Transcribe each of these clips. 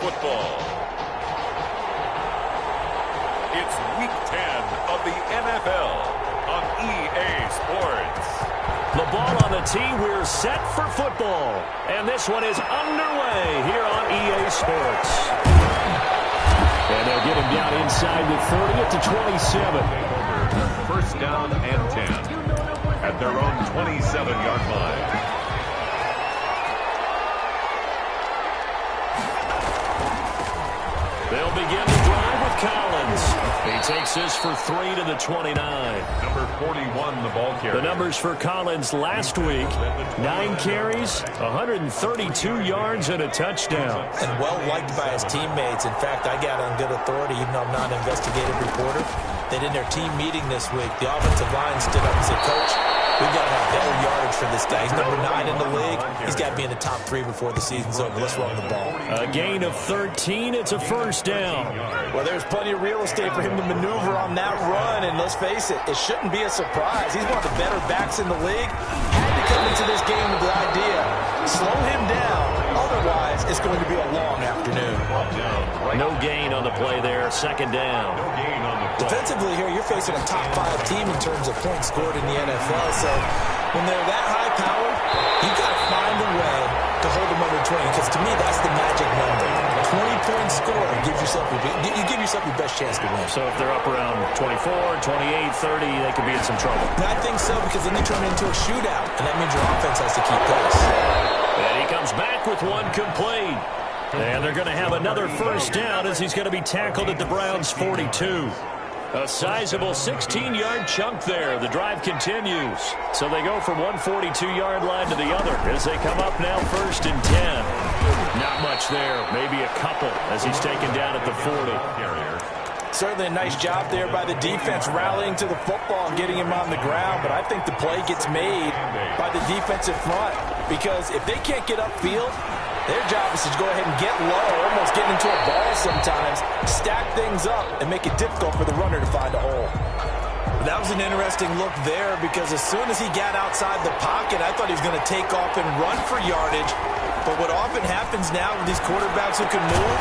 football. It's Week 10 of the NFL on EA Sports. The ball on the tee, we're set for football. And this one is underway here on EA Sports. And they'll get him down inside the 30 at the 27. First down and 10 at their own 27-yard line. They'll begin the drive with Collins. He takes this for 3 to the 29. Number 41, the ball carrier. The numbers for Collins last week: 9 carries, 132 yards, and a touchdown. And well-liked by his teammates. In fact, I got on good authority, even though I'm not an investigative reporter, that in their team meeting this week, the offensive line stood up and said, "Coach, we've got to have better yardage for this guy. He's number 9 in the league. He's got to be in the top 3 before the season's over. Let's run the ball." A gain of 13. It's a first down. Well, there's plenty of real estate for him to maneuver on that run, and let's face it, it shouldn't be a surprise. He's one of the better backs in the league. Had to come into this game with the idea, slow him down, otherwise it's going to be a long afternoon. No gain on the play there, second down. Defensively here, you're facing a top 5 team in terms of points scored in the NFL, so when they're that high-powered, you've got to find a way to hold them under 20, because to me, that's the magic number. 20-point score gives yourself your best chance to win. So if they're up around 24, 28, 30, they could be in some trouble. And I think so, because then they turn it into a shootout, and that means your offense has to keep pace. And he comes back with one complete. And they're going to have another first down as he's going to be tackled at the Browns' 42. A sizable 16-yard chunk there. The drive continues. So they go from one 42-yard line to the other as they come up now first and 10. Not much there. Maybe a couple as he's taken down at the 40. Certainly a nice job there by the defense rallying to the football and getting him on the ground. But I think the play gets made by the defensive front, because if they can't get upfield, their job is to go ahead and get low, almost get into a ball sometimes, stack things up, and make it difficult for the runner to find a hole. That was an interesting look there, because as soon as he got outside the pocket, I thought he was going to take off and run for yardage. But what often happens now with these quarterbacks who can move,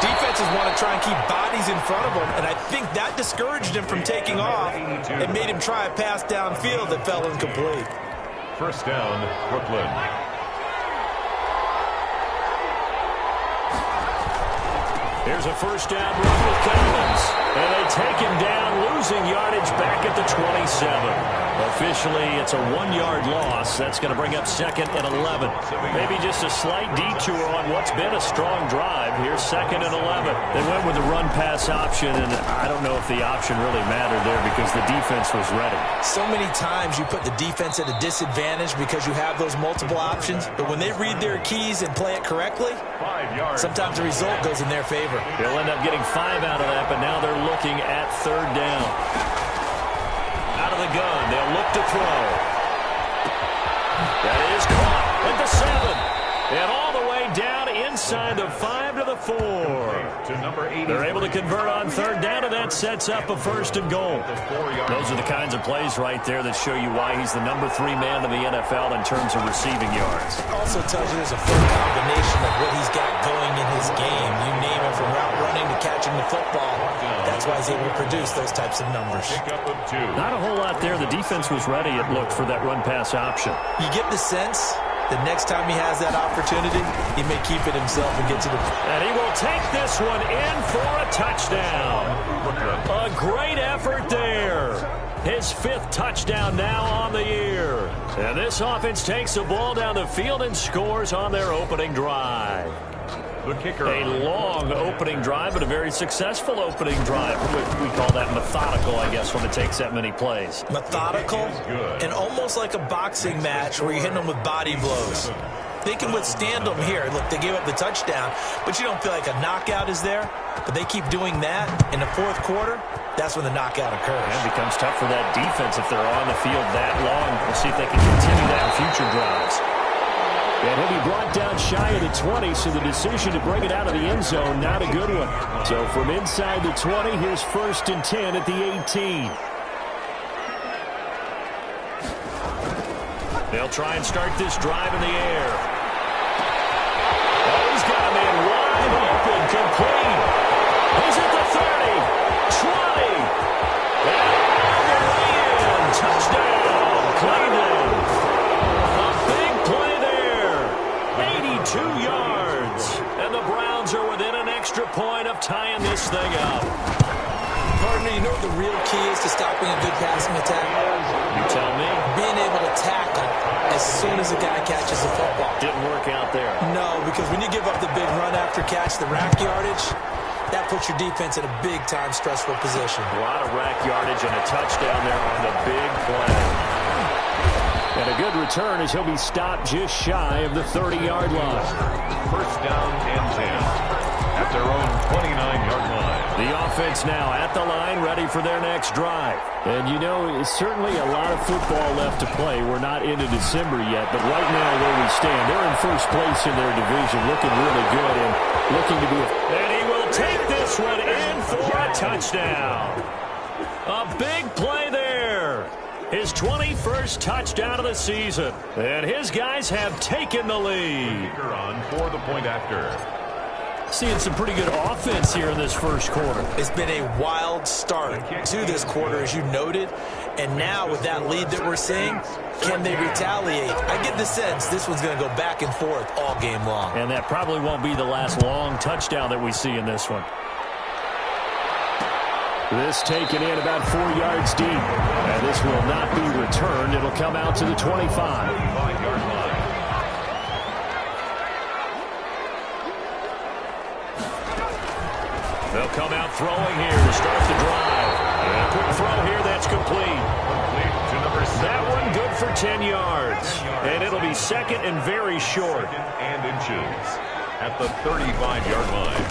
defenses want to try and keep bodies in front of them, and I think that discouraged him from taking off and made him try a pass downfield that fell incomplete. First down, Brooklyn. Here's a first down run with Collins. And they take him down, losing yardage back at the 27. Officially, it's a 1-yard loss. That's going to bring up second and 11. Maybe just a slight detour on what's been a strong drive. Here's second and 11. They went with the run-pass option, and I don't know if the option really mattered there because the defense was ready. So many times you put the defense at a disadvantage because you have those multiple options, but when they read their keys and play it correctly, sometimes the result goes in their favor. They'll end up getting 5 out of that, but now they're looking at third down. Out of the gun, they'll look to throw. That is caught at the 7. And all the way down inside the 5 to the 4. To number 80. They're able to convert on third down, and that sets up a first and goal. Those are the kinds of plays right there that show you why he's the number 3 man in the NFL in terms of receiving yards. Also tells you there's a full combination of what he's got going in his game. You name it, from route running to catching the football. That's why he's able to produce those types of numbers. Not a whole lot there. The defense was ready, it looked, for that run-pass option. You get the sense the next time he has that opportunity, he may keep it himself and get to the... And he will take this one in for a touchdown. A great effort there. His 5th touchdown now on the year. And this offense takes the ball down the field and scores on their opening drive. The kicker. A long opening drive, but a very successful opening drive. We call that methodical, I guess, when it takes that many plays. Methodical and almost like a boxing match where you're hitting them with body blows. They can withstand them here. Look, they gave up the touchdown, but you don't feel like a knockout is there. But they keep doing that in the 4th quarter. That's when the knockout occurs. It becomes tough for that defense if they're on the field that long. We'll see if they can continue that in future drives. And he'll be brought down shy of the 20, so the decision to bring it out of the end zone, not a good one. So from inside the 20, here's first and 10 at the 18. They'll try and start this drive in the air. Oh, he's got a man wide open Bengals are within an extra point of tying this thing up. Partner, you know what the real key is to stopping a good passing attack? You tell me. Being able to tackle as soon as a guy catches the football. Didn't work out there. No, because when you give up the big run after catch, the rack yardage, that puts your defense in a big-time stressful position. A lot of rack yardage and a touchdown there on the big play. And a good return as he'll be stopped just shy of the 30-yard line. First down and 10 at their own 29-yard line. The offense now at the line, ready for their next drive. And, you know, it's certainly a lot of football left to play. We're not into December yet, but right now where we stand, they're in first place in their division, looking really good and looking to be And he will take this one in for a touchdown. A big play there. His 21st touchdown of the season. And his guys have taken the lead. On for the point after. Seeing some pretty good offense here in this first quarter. It's been a wild start to this quarter, as you noted. And now with that lead that we're seeing, can they retaliate? I get the sense this one's going to go back and forth all game long. And that probably won't be the last long touchdown that we see in this one. This taken in about 4 yards deep. And this will not be returned. It'll come out to the 25-yard line. They'll come out throwing here to start the drive. And a quick throw here that's complete. That one good for 10 yards. And it'll be second and very short. And inches at the 35-yard line.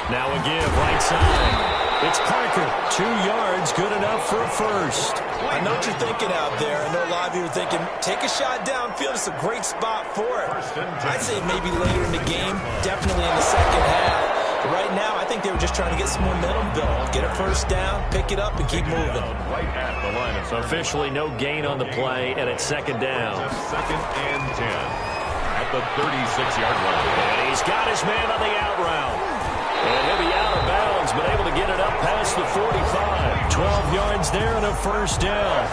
Now a give right side. It's Parker. 2 yards, good enough for a first. I know what you're thinking out there. I know a lot of you are thinking, take a shot downfield. It's a great spot for it. I'd say maybe later in the game, definitely in the second half. But right now, I think they were just trying to get some momentum built. Get a first down, pick it up, and keep moving. Right at the line of scrimmage. Officially no gain on the play, and it's second down. Second and 10 at the 36-yard line. And he's got his man on the out route. And he'll be out of bounds, but able to get it up past the 45. 12 yards there and a first down.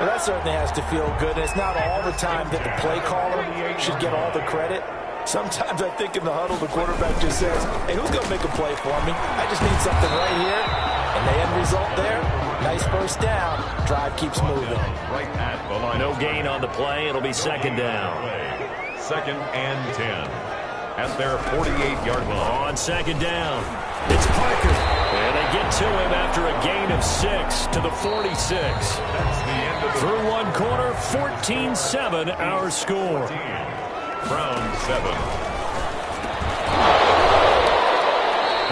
Well, that certainly has to feel good. And it's not all the time that the play caller should get all the credit. Sometimes I think in the huddle, the quarterback just says, hey, who's going to make a play for me? I just need something right here. And the end result there, nice first down. Drive keeps moving. Right at the line. No gain on the play. It'll be second down. Second and 10 at their 48-yard line. On second down, it's Parker. And they get to him after a gain of 6 to the 46. That's the end of the Through one quarter, 14-7 our score. Round 7.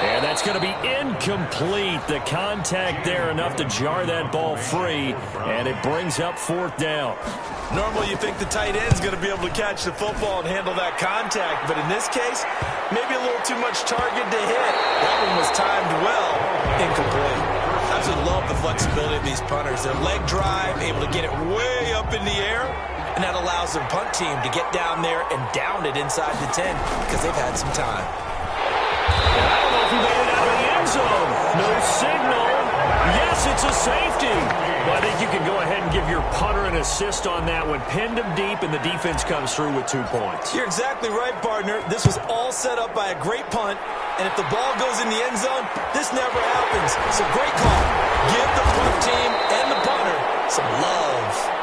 And that's going to be incomplete. The contact there enough to jar that ball free, and it brings up fourth down. Normally you think the tight end's going to be able to catch the football and handle that contact, but in this case, maybe a little too much target to hit. That one was timed well, incomplete. I absolutely love the flexibility of these punters. Their leg drive, able to get it way up in the air, and that allows their punt team to get down there and down it inside the 10 because they've had some time. And I don't know if he made it out of the end zone. No signal. Yes, it's a safety. Well, I think you can go ahead and give your punter an assist on that one. Pinned him deep, and the defense comes through with 2 points. You're exactly right, partner. This was all set up by a great punt, and if the ball goes in the end zone, this never happens. So great call. Give the punt team and the punter some love.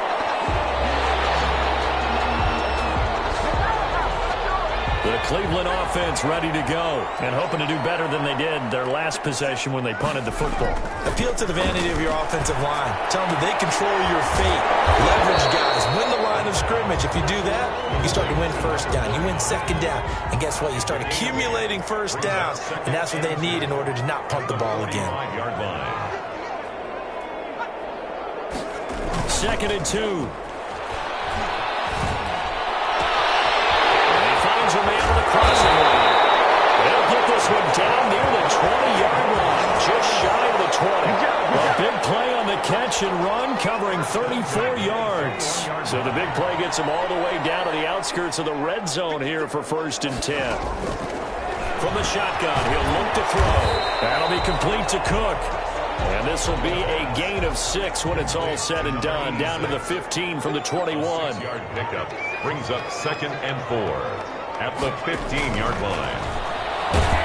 The Cleveland offense ready to go and hoping to do better than they did their last possession when they punted the football. Appeal to the vanity of your offensive line. Tell them that they control your fate. Leverage guys. Win the line of scrimmage. If you do that, you start to win first down. You win second down. And guess what? You start accumulating first downs. And that's what they need in order to not punt the ball again. 5-yard line. Second and 2. A man on the crossing line. They'll get this one down near the 20-yard line, just shy of the 20. A big play on the catch and run, covering 34 yards. So the big play gets him all the way down to the outskirts of the red zone here for 1st and 10. From the shotgun, he'll look to throw. That'll be complete to Cook. And this will be a gain of 6 when it's all said and done, down to the 15 from the 21. 6-yard pickup brings up 2nd and 4. At the 15-yard line.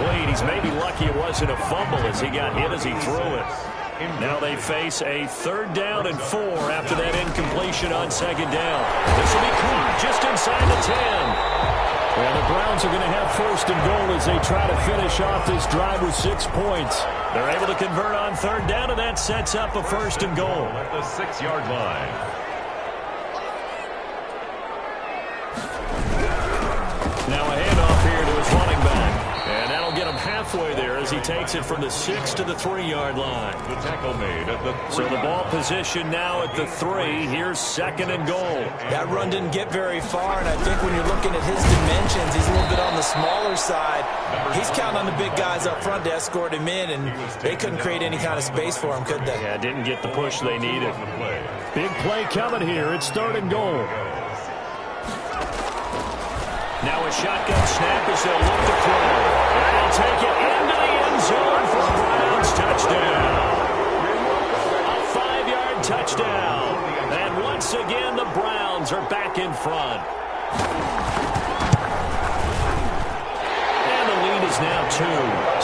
incomplete. He's maybe lucky it wasn't a fumble as he got hit as he threw it. Now they face a 3rd down and 4 after that incompletion on 2nd down. This will be caught just inside the 10. And the Browns are going to have 1st and goal as they try to finish off this drive with 6 points. They're able to convert on 3rd down, and that sets up a 1st and goal. At the 6-yard line. Now a handoff here to his running back. And that'll get him halfway there as he takes it from the 6 to the 3-yard line. The tackle made at the 3. So the ball position now at the 3. Here's 2nd and goal. That run didn't get very far, and I think when you're looking at his dimensions, he's a little bit on the smaller side. He's counting on the big guys up front to escort him in, and they couldn't create any kind of space for him, could they? Yeah, didn't get the push they needed. Big play coming here. It's 3rd and goal. Now a shotgun snap as they'll look to throw. And they'll take it into the end zone for a Browns touchdown. A 5-yard touchdown. And once again, the Browns are back in front. And the lead is now 2.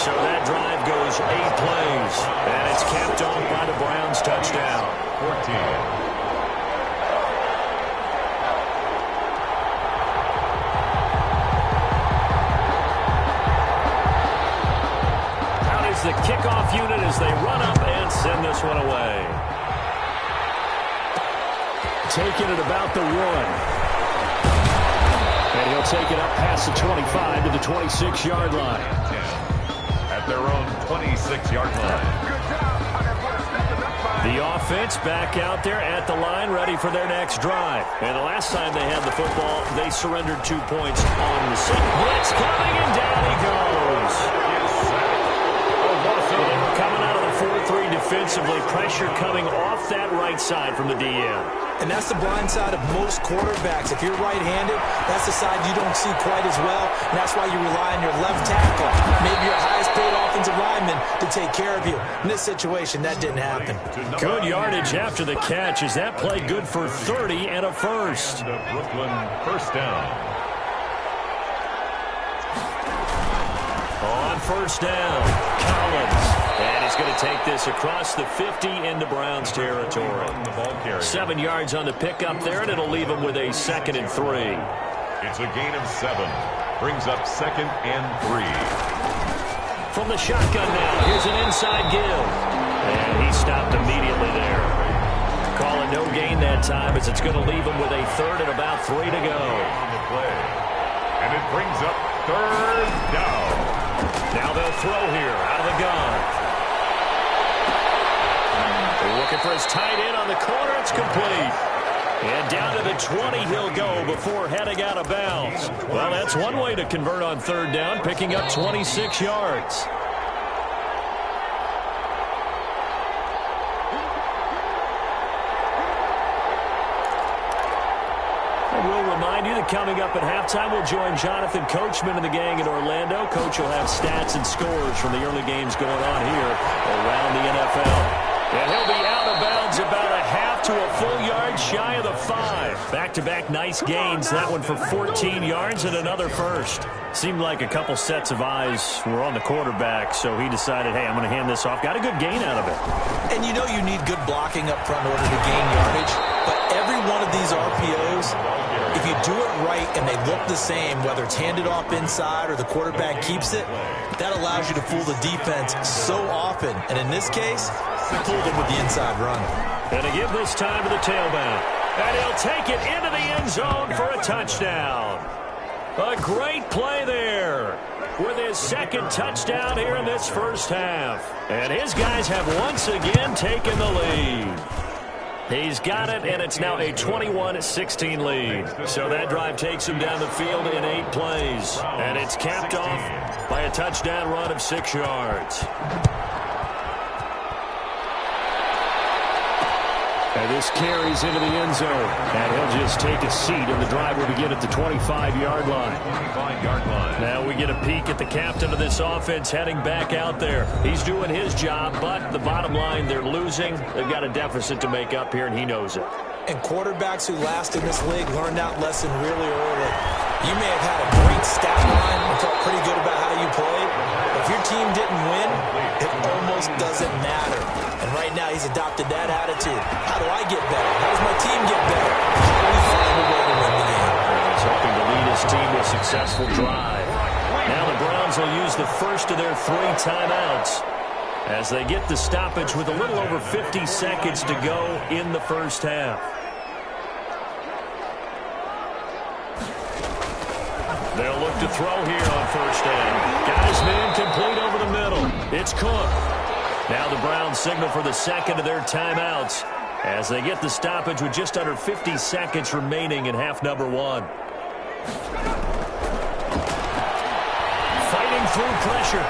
So that drive goes 8 plays. And it's capped off by the Browns touchdown. 14. The kickoff unit as they run up and send this one away. Taking it about the 1. And he'll take it up past the 25 to the 26-yard line. At their own 26-yard line. The offense back out there at the line, ready for their next drive. And the last time they had the football, they surrendered 2 points on the set. Blitz coming, and down he goes. They were coming out of the 4-3 defensively. Pressure coming off that right side from the DM. And that's the blind side of most quarterbacks. If you're right-handed, that's the side you don't see quite as well. And that's why you rely on your left tackle, maybe your highest-paid offensive lineman, to take care of you. In this situation, that didn't happen. Good yardage after the catch. Is that play good for 30 and a first? The Brooklyn 1st down. On 1st down, Collins. And he's going to take this across the 50 into Browns territory. 7 yards on the pickup there, and it'll leave him with a 2nd and 3. It's a gain of 7. Brings up 2nd and 3. From the shotgun now, here's an inside give. And he stopped immediately there. Call it no gain that time as it's going to leave him with a 3rd and about 3 to go. And it brings up 3rd down. Now they'll throw here out of the gun. They're looking for his tight end on the corner. It's complete. And down to the 20 he'll go before heading out of bounds. Well, that's one way to convert on 3rd down, picking up 26 yards. We'll remind you that coming up at halftime, we'll join Jonathan Coachman and the gang in Orlando. Coach will have stats and scores from the early games going on here around the NFL. And he'll be out of bounds about a half to a full yard shy of the 5. Back-to-back nice gains. That one for 14 yards and another first. Seemed like a couple sets of eyes were on the quarterback, so he decided, hey, I'm going to hand this off. Got a good gain out of it. And you know you need good blocking up front in order to gain yardage. But every one of these RPOs, if you do it right and they look the same, whether it's handed off inside or the quarterback keeps it, that allows you to fool the defense so often. And in this case, he fooled them with the inside run. And to give this time to the tailback. And he'll take it into the end zone for a touchdown. A great play there with his 2nd touchdown here in this first half. And his guys have once again taken the lead. He's got it, and it's now a 21-16 lead. So that drive takes him down the field in 8 plays. And it's capped off by a touchdown run of 6 yards. And this carries into the end zone. And he'll just take a seat, and the drive will begin at the 25-yard line. 25-yard line. Now we get a peek at the captain of this offense heading back out there. He's doing his job, but the bottom line, they're losing. They've got a deficit to make up here, and he knows it. And quarterbacks who last in this league learned that lesson really early. You may have had a great stat line and felt pretty good about how you played, but he's adopted that attitude. How do I get better? How does my team get better? How do we find a way to win the game? He's hoping to lead his team to a successful drive. Now the Browns will use the first of their 3 timeouts as they get the stoppage with a little over 50 seconds to go in the first half. They'll look to throw here on first down. Got his man complete over the middle. It's Cook. Now the Browns signal for the second of their timeouts as they get the stoppage with just under 50 seconds remaining in half number 1. Fighting through pressure.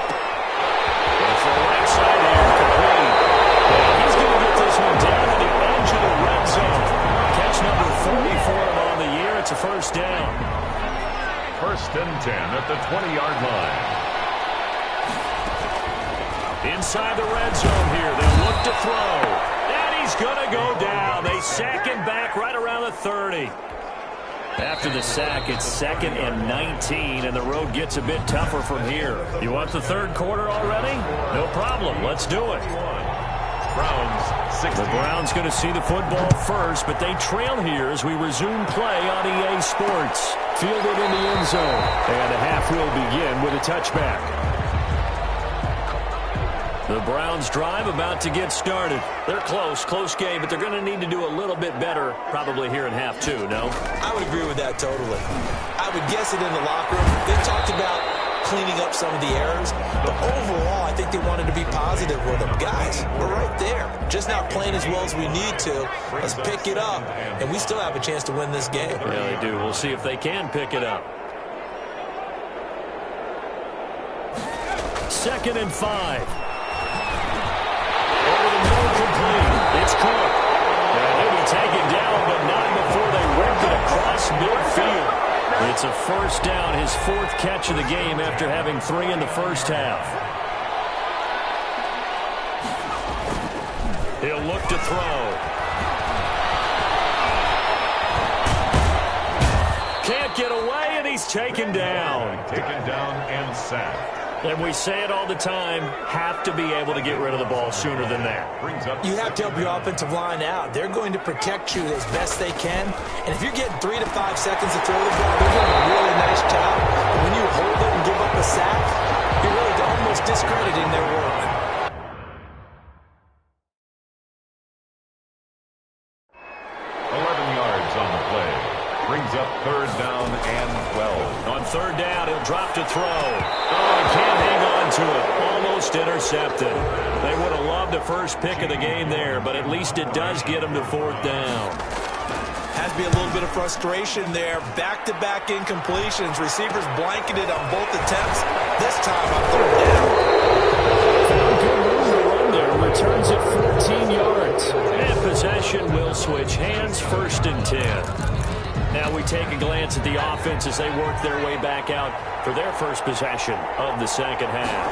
It's the right side here, complete. And he's going to get this one down to the edge of the red zone. Catch number 40 for him on the year. It's a first down. First and 10 at the 20-yard line. Inside the red zone here. They'll look to throw. And he's going to go down. They sack him back right around the 30. After the sack, it's 2nd and 19, and the road gets a bit tougher from here. You want the third quarter already? No problem. Let's do it. The Browns going to see the football first, but they trail here as we resume play on EA Sports. Fielded in the end zone, and the half will begin with a touchback. The Browns drive about to get started. They're close game, but they're going to need to do a little bit better probably here in half 2, no? I would agree with that totally. I would guess it in the locker room. They talked about cleaning up some of the errors, but overall I think they wanted to be positive with them. Guys, we're right there. Just not playing as well as we need to. Let's pick it up, and we still have a chance to win this game. Yeah, they do. We'll see if they can pick it up. 2nd and 5. It's Cook. And they will take it down, but not before they ripped it across midfield. It's a first down, his 4th catch of the game after having 3 in the first half. He'll look to throw. Can't get away, and he's taken down. Taken down and sacked. And we say it all the time, have to be able to get rid of the ball sooner than that. You have to help your offensive line out. They're going to protect you as best they can. And if you're getting 3 to 5 seconds to throw the ball, they're doing a really nice job. But when you hold it and give up a sack, you're really almost discrediting their work. 11 yards on the play. Brings up 3rd down and 12. On 3rd down, he'll drop to throw. Oh, he can't hang on to it. Almost intercepted. They would have loved the first pick of the game there, but at least it does get them to 4th down. Has to be a little bit of frustration there. Back-to-back incompletions. Receivers blanketed on both attempts. This time on 3rd down. Found good room to run there. Returns it 14 yards. And possession will switch hands. 1st and 10. Now we take a glance at the offense as they work their way back out for their first possession of the second half.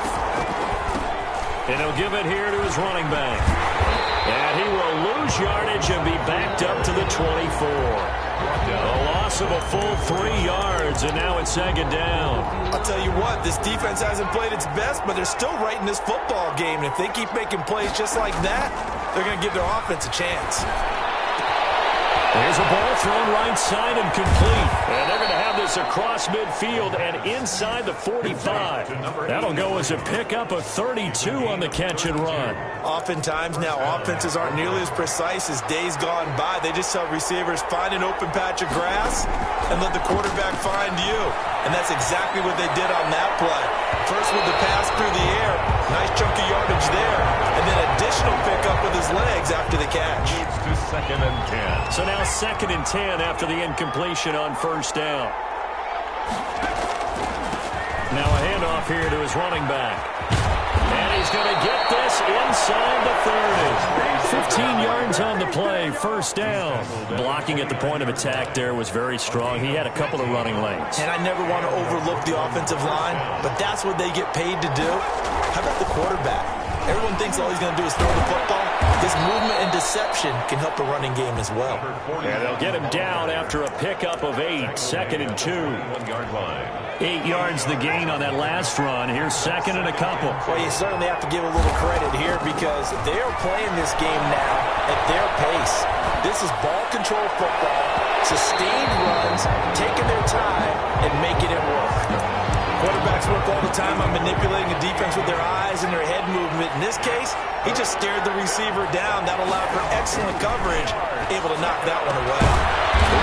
And he'll give it here to his running back. And he will lose yardage and be backed up to the 24. A loss of a full 3 yards, and now it's 2nd down. I'll tell you what, this defense hasn't played its best, but they're still right in this football game. And if they keep making plays just like that, they're going to give their offense a chance. There's a ball thrown right side and complete. And they're going to have this across midfield and inside the 45. That'll go as a pickup of 32 on the catch and run. Oftentimes now offenses aren't nearly as precise as days gone by. They just tell receivers, find an open patch of grass and let the quarterback find you. And that's exactly what they did on that play. First with the pass through the air. Nice chunky yardage there. And then additional pickup with his legs after the catch. To 2nd and 10. So now 2nd and 10 after the incompletion on 1st down. Now a handoff here to his running back. And he's going to get this inside the 30. 15 yards on the play, 1st down. Blocking at the point of attack there was very strong. He had a couple of running lanes. And I never want to overlook the offensive line, but that's what they get paid to do. How about the quarterback? Everyone thinks all he's going to do is throw the football. His movement and deception can help the running game as well. And they'll get him down after a pickup of 8, 2nd and 2. 1-yard line. 8 yards the gain on that last run. Here's 2nd and a couple. Well, you certainly have to give a little credit here because they're playing this game now at their pace. This is ball control football, sustained runs, taking their time, and making it work. Quarterbacks work all the time on manipulating a defense with their eyes and their head movement. In this case, he just stared the receiver down. That allowed for excellent coverage, able to knock that one away.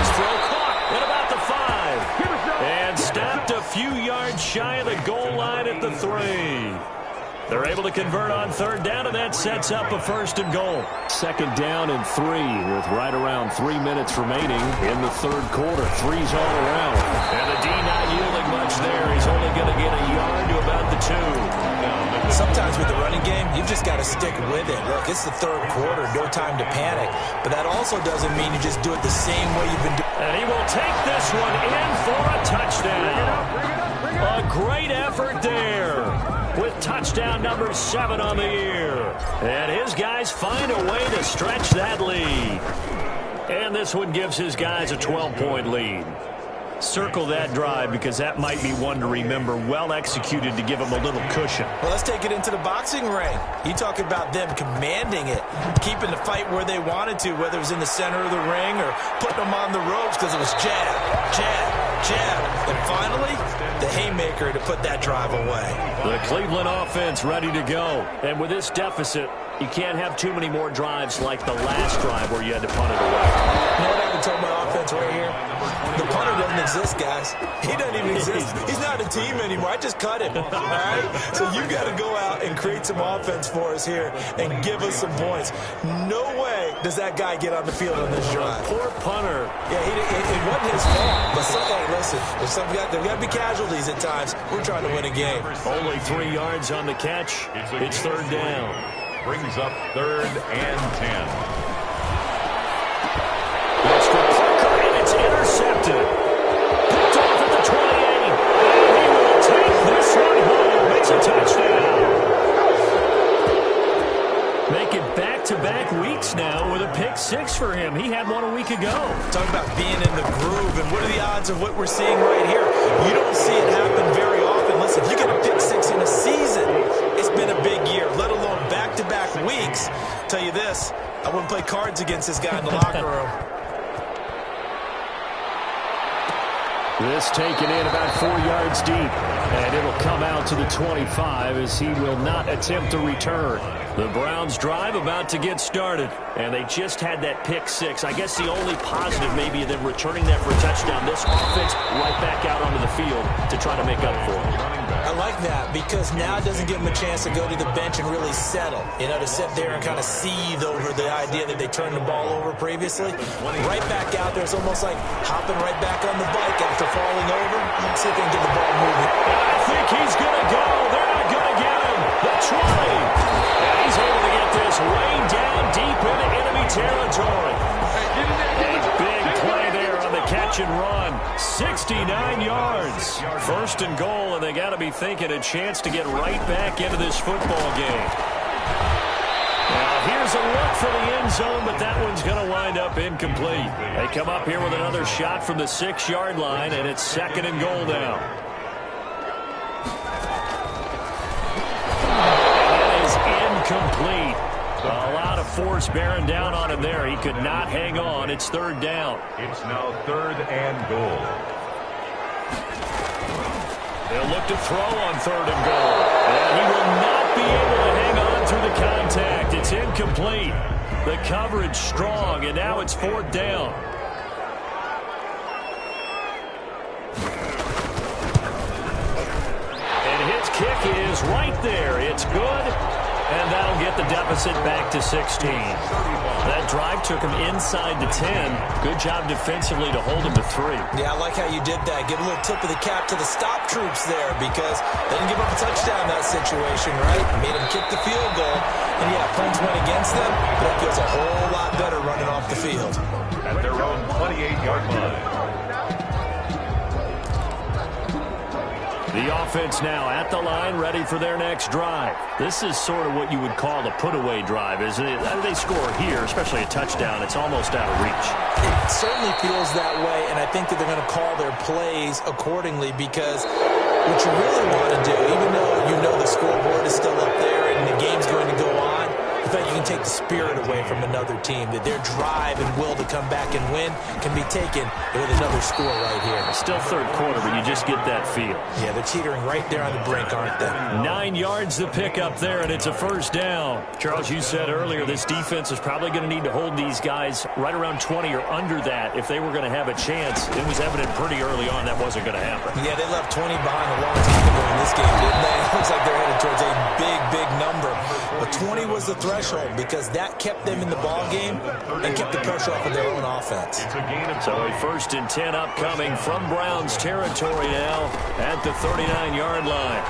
His throw caught at about the 5. And stopped a few yards shy of the goal line at the 3. They're able to convert on 3rd down, and that sets up a 1st and goal. 2nd down and 3 with right around 3 minutes remaining in the 3rd quarter. 3's all around. And the D not yielding much there. He's only going to get a yard to about the 2. Sometimes with the running game, you've just got to stick with it. Look, it's the 3rd quarter, no time to panic. But that also doesn't mean you just do it the same way you've been doing. And he will take this one in for a touchdown. A great effort there, with touchdown number 7 on the year. And his guys find a way to stretch that lead. And this one gives his guys a 12-point lead. Circle that drive because that might be one to remember. Well executed to give him a little cushion. Well, let's take it into the boxing ring. You talk about them commanding it, keeping the fight where they wanted to, whether it was in the center of the ring or putting them on the ropes because it was jab, jab, jab. And finally, the haymaker to put that drive away. The Cleveland offense ready to go. And with this deficit, you can't have too many more drives like the last drive where you had to punt it away. You know what I can tell my offense right here? The punter doesn't exist, guys. He doesn't even exist. He's not a team anymore. I just cut him. All right? So you got to go out and create some offense for us here and give us some points. No way does that guy get on the field on this drive. Poor punter. Yeah, it wasn't his fault. But hey, listen, there's got to be casualties at times. We're trying to win a game. Only 3 yards on the catch. It's 3rd down. Brings up 3rd and 10. It's for Parker, and it's intercepted. Picked off at the 28. And he will take this one home. It's a touchdown. Make it back-to-back weeks now with a pick 6 for him. He had one a week ago. Talk about being in the groove, and what are the odds of what we're seeing right here? You don't see it happen very often. Listen, if you get a pick 6 in a season, it's been a big year, let alone back-to-back weeks. Tell you this, I wouldn't play cards against this guy in the locker room. This taken in about 4 yards deep, and it'll come out to the 25 as he will not attempt to return. The Browns drive about to get started, and they just had that pick 6. I guess the only positive maybe of them returning that for a touchdown. This offense right back out onto the field to try to make up for it. I like that because now it doesn't give them a chance to go to the bench and really settle. You know, to sit there and kind of seethe over the idea that they turned the ball over previously. Right back out there, it's almost like hopping right back on the bike after falling over. Let's see if they can get the ball moving. I think he's going to go. They're not going to get him. The 20. And he's able to get this way down deep into enemy territory. A big play there on the catch and run. 69 yards. 1st and goal, and they got to be thinking a chance to get right back into this football game. Now here's a look for the end zone, but that one's going to wind up incomplete. They come up here with another shot from the 6-yard line, and it's 2nd and goal now. And that is incomplete. A lot of force bearing down on him there. He could not hang on. It's 3rd down. It's now 3rd and goal. They'll look to throw on 3rd and goal. And he will not be able to hang on through the contact. It's incomplete. The coverage strong, and now it's 4th down. And his kick is right there. It's good. And that'll get the deficit back to 16. That drive took him inside the 10. Good job defensively to hold him to 3. Yeah, I like how you did that. Give a little tip of the cap to the stop troops there because they didn't give up a touchdown in that situation, right? Made them kick the field goal. And, yeah, points went against them, but it feels a whole lot better running off the field. At their own 28-yard line. The offense now at the line, ready for their next drive. This is sort of what you would call the put-away drive, isn't it? They score here, especially a touchdown. It's almost out of reach. It certainly feels that way, and I think that they're going to call their plays accordingly, because what you really want to do, even though you know the scoreboard is still up there and the game's going to go on, I thought you can take the spirit away from another team, that their drive and will to come back and win can be taken with another score right here. Still third quarter, but you just get that feel. Yeah, they're teetering right there on the brink, aren't they? 9 yards the pick up there, and it's a first down. Charles, you said earlier this defense is probably going to need to hold these guys right around 20 or under that if they were going to have a chance. It was evident pretty early on that wasn't going to happen. Yeah, they left 20 behind a long time ago in this game, didn't they? It looks like they're headed towards a big, big number. But 20 was the threshold, because that kept them in the ball game and kept the pressure off of their own offense. So a 1st and 10 upcoming from Browns territory now at the 39-yard line.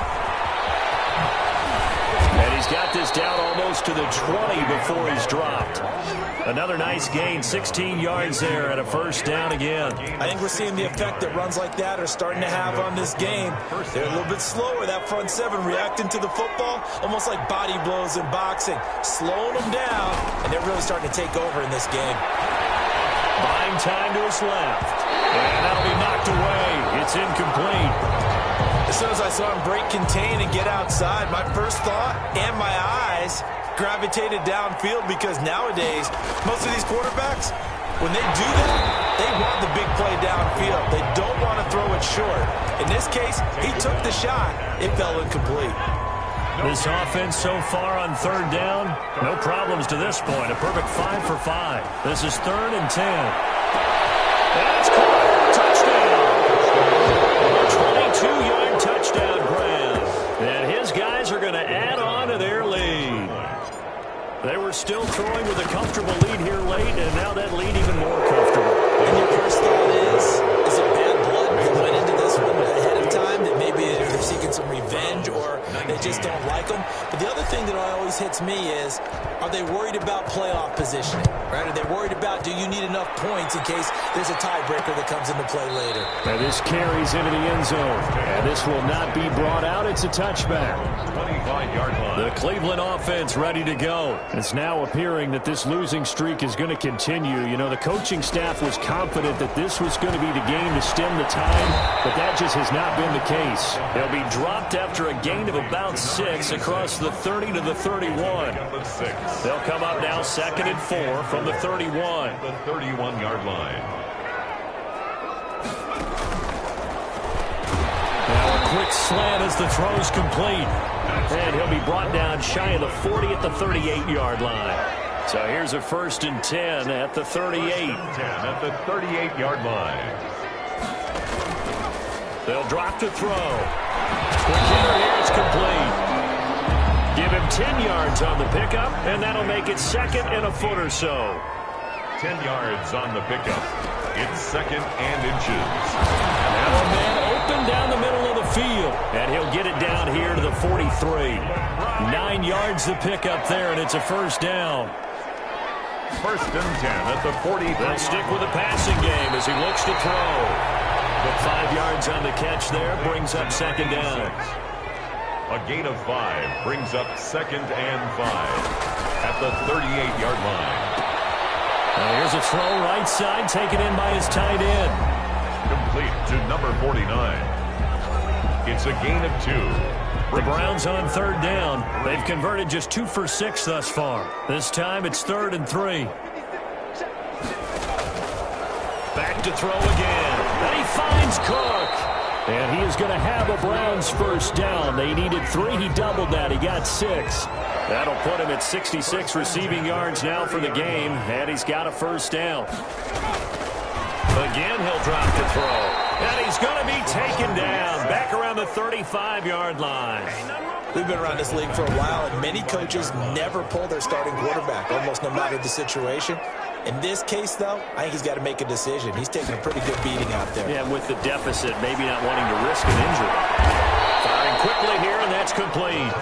And he's got this down almost to the 20 before he's dropped. Another nice gain, 16 yards there and a first down again. I think we're seeing the effect that runs like that are starting to have on this game. They're a little bit slower, that front seven, reacting to the football, almost like body blows in boxing, slowing them down, and they're really starting to take over in this game. Buying time to his left. And that'll be knocked away. It's incomplete. As soon as I saw him break contain and get outside, my first thought and my eyes gravitated downfield, because nowadays, most of these quarterbacks, when they do that, they want the big play downfield. They don't want to throw it short. In this case, he took the shot. It fell incomplete. This offense so far on third down, no problems to this point. A perfect 5 for 5. This is 3rd and 10. That's caught. Touchdown. 22-yard touchdown grab. And his guys are going to add on to their lead. They were still throwing with a comfortable lead here late, and now that lead even more comfortable. And your first thought is it bad blood that went into this one ahead of time, that maybe they're seeking some revenge, or they just don't like them? But the other thing that always hits me is, are they worried about playoff positioning? Right? Are they worried about, do you need enough points in case there's a tiebreaker that comes into play later? And this carries into the end zone. And this will not be brought out. It's a touchback. 25-yard line. The Cleveland offense ready to go. It's now appearing that this losing streak is going to continue. You know, the coaching staff was confident that this was going to be the game to stem the tide, but that just has not been the case. They'll be dropped after a gain of about 6 across the 30 to the 31. They'll come up now 2nd and 4 from the 31. The 31-yard line. Now a quick slant as the throw's complete. And he'll be brought down shy of the 40 at the 38-yard line. So here's a 1st and 10 at the 38. 10 at the 38-yard line. They'll drop to throw. Quick hitter here, it's complete. Give him 10 yards on the pickup, and that'll make it 2nd and a foot or so. 10 yards on the pickup. It's 2nd and inches. Now a man open down the middle of the field, and he'll get it down here to the 43. 9 yards the pickup there, and it's a first down. 1st and 10 at the 40. They'll stick with the passing game as he looks to throw. But 5 yards on the catch there brings up 2nd down. A gain of 5 brings up 2nd and 5 at the 38-yard line. Now here's a throw right side taken in by his tight end. Complete to number 49. It's a gain of 2. The Browns on third down. They've converted just 2 for 6 thus far. This time it's 3rd and 3. Back to throw again. And he finds Cook. And he is going to have a Browns first down. They needed 3. He doubled that. He got 6. That'll put him at 66 receiving yards now for the game. And he's got a first down. Again, he'll drop to throw. And he's going to be taken down back around the 35-yard line. We've been around this league for a while, and many coaches never pull their starting quarterback, almost no matter the situation. In this case, though, I think he's got to make a decision. He's taking a pretty good beating out there. Yeah, with the deficit, maybe not wanting to risk an injury. Firing quickly here, and that's complete.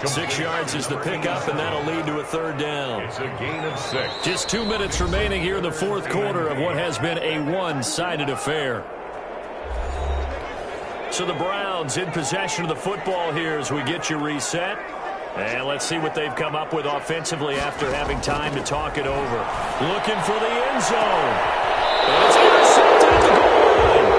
6 yards is the pickup, and that'll lead to a third down. It's a gain of 6. Just 2 minutes remaining here in the fourth quarter of what has been a one-sided affair. So the Browns in possession of the football here as we get you reset. And let's see what they've come up with offensively after having time to talk it over. Looking for the end zone. And it's intercepted at the goal line.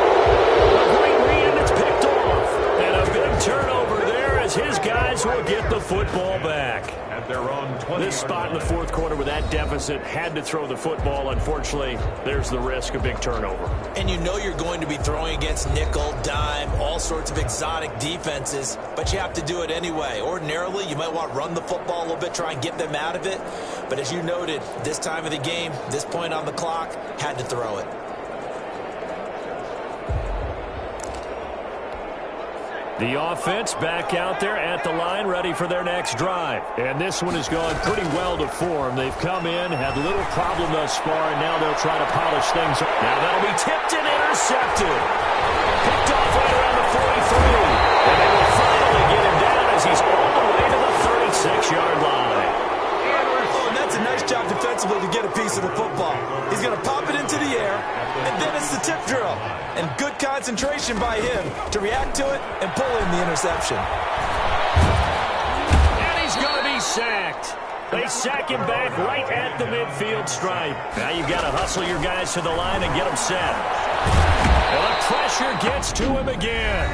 A great read, and it's picked off. And a big turnover there as his guys will get the football back. At their own 20. This spot in the fourth quarter with that deficit, had to throw the football. Unfortunately, there's the risk of big turnover. And you know you're going to be throwing against nickel, dime, all sorts of exotic defenses, but you have to do it anyway. Ordinarily, you might want to run the football a little bit, try and get them out of it. But as you noted, this time of the game, this point on the clock, had to throw it. The offense back out there at the line, ready for their next drive. And this one has gone pretty well to form. They've come in, had little problem thus far, and now they'll try to polish things up. Now that'll be tipped and intercepted. Picked off right around the 43. And they will finally get him down as he's all the way to the 36-yard line. Oh, and that's a nice job defensively to get a piece of the football. He's going to pop it into the air, and then it's the tip drill. And good concentration by him to react to it and pull in the interception. And he's going to be sacked. They sack him back right at the midfield stripe. Now you've got to hustle your guys to the line and get them set. And the pressure gets to him again.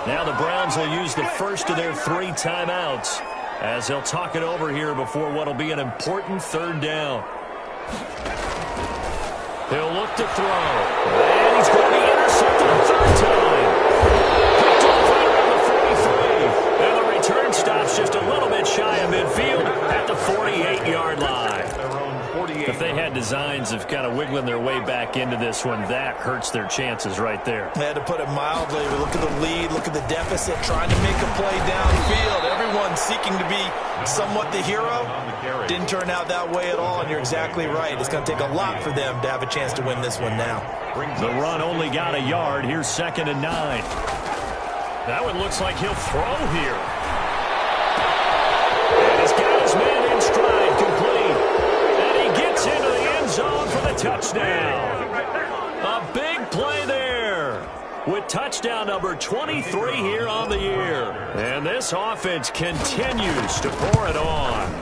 Now the Browns will use the first of their 3 timeouts as they'll talk it over here before what will be an important third down. He'll look to throw. And he's going to be intercepted a third time. Picked off right around the 43. And the return stops just a little bit shy of midfield at the 48-yard line. If they had designs of kind of wiggling their way back into this one, that hurts their chances right there. They had to put it mildly. Look at the lead, look at the deficit, trying to make a play downfield. Everyone seeking to be somewhat the hero. Didn't turn out that way at all, and you're exactly right. It's going to take a lot for them to have a chance to win this one now. The run only got a yard. Here's 2nd and 9. That one looks like he'll throw here. And he's got his man in stride, complete. And he gets into the end zone for the touchdown. A big play there with touchdown number 23 here on the year. And this offense continues to pour it on.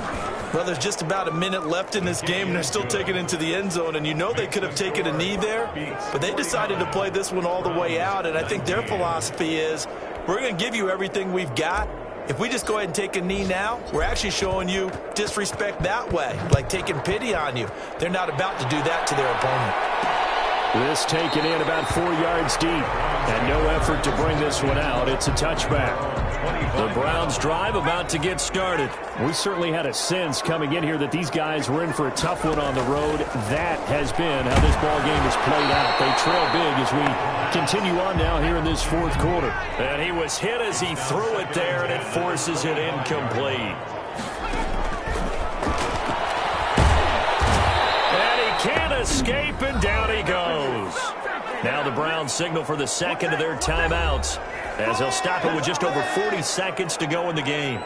Well, there's just about a minute left in this game, and they're still taking it into the end zone. And you know they could have taken a knee there, but they decided to play this one all the way out. And I think their philosophy is, we're going to give you everything we've got. If we just go ahead and take a knee now, we're actually showing you disrespect that way, like taking pity on you. They're not about to do that to their opponent. This taken in about 4 yards deep, and no effort to bring this one out. It's a touchback. The Browns drive about to get started. We certainly had a sense coming in here that these guys were in for a tough one on the road. That has been how this ball game has played out. They trail big as we continue on now here in this fourth quarter. And he was hit as he threw it there, and it forces it incomplete. And he can't escape, and down he goes. Now the Browns signal for the second of their timeouts as they'll stop it with just over 40 seconds to go in the game.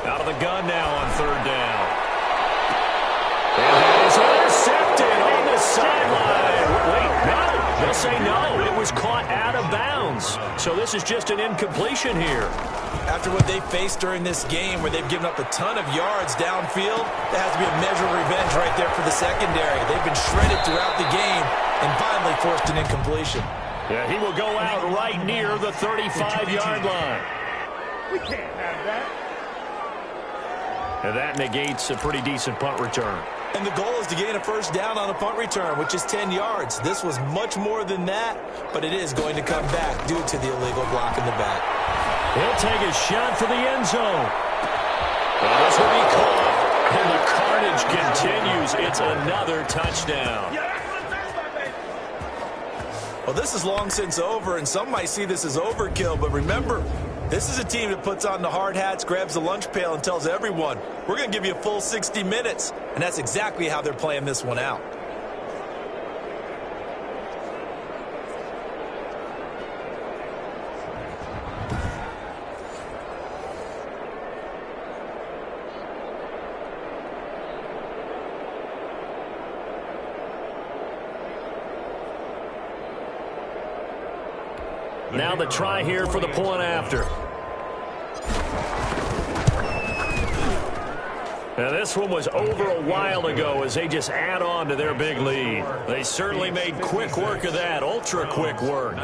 Out of the gun now on 3rd down. And that is intercepted on the sideline. Wait, no. They'll say no. It was caught out of bounds. So this is just an incompletion here. After what they faced during this game where they've given up a ton of yards downfield, that has to be a measure of revenge right there for the secondary. They've been shredded throughout the game and finally forced an incompletion. Yeah, he will go out right near the 35-yard line. We can't have that. And that negates a pretty decent punt return. And the goal is to gain a first down on a punt return, which is 10 yards. This was much more than that, but it is going to come back due to the illegal block in the back. He'll take a shot for the end zone. And this will be caught. And the carnage continues. It's another touchdown. Well, this is long since over, and some might see this as overkill, but remember, this is a team that puts on the hard hats, grabs the lunch pail, and tells everyone, we're going to give you a full 60 minutes. And that's exactly how they're playing this one out. Now the try here for the point after. Now this one was over a while ago as they just add on to their big lead. They certainly made quick work of that, ultra quick work.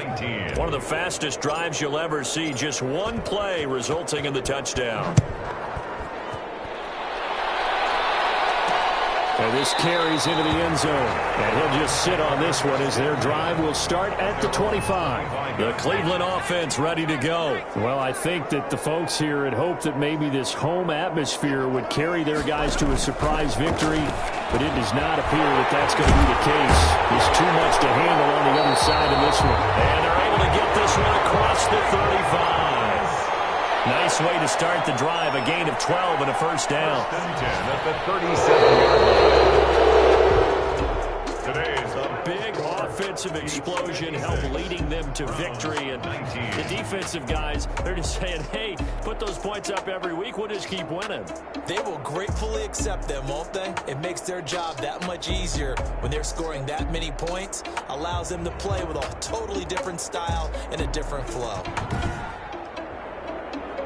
One of the fastest drives you'll ever see, just one play resulting in the touchdown. And this carries into the end zone. And he'll just sit on this one as their drive will start at the 25. The Cleveland offense ready to go. Well, I think that the folks here had hoped that maybe this home atmosphere would carry their guys to a surprise victory, but it does not appear that that's going to be the case. There's too much to handle on the other side of this one. And they're able to get this one across the 35. Nice way to start the drive, a gain of 12 and a first down. 10 at the 37-yard line. Today's a big offensive explosion helped leading them to victory. And the defensive guys, they're just saying, hey, put those points up every week. We'll just keep winning. They will gratefully accept them, won't they? It makes their job that much easier when they're scoring that many points. Allows them to play with a totally different style and a different flow.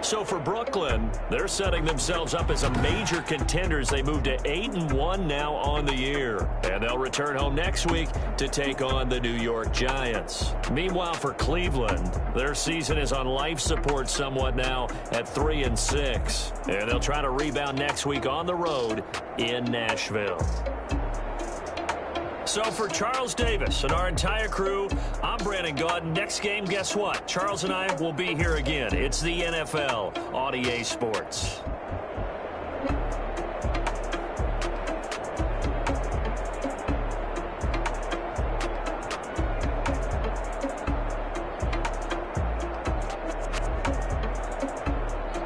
So for Brooklyn, they're setting themselves up as a major contender as they move to 8-1 now on the year. And they'll return home next week to take on the New York Giants. Meanwhile, for Cleveland, their season is on life support somewhat now at 3-6. And they'll try to rebound next week on the road in Nashville. So for Charles Davis and our entire crew, I'm Brandon Gaudin. Next game, guess what? Charles and I will be here again. It's the NFL on EA Sports.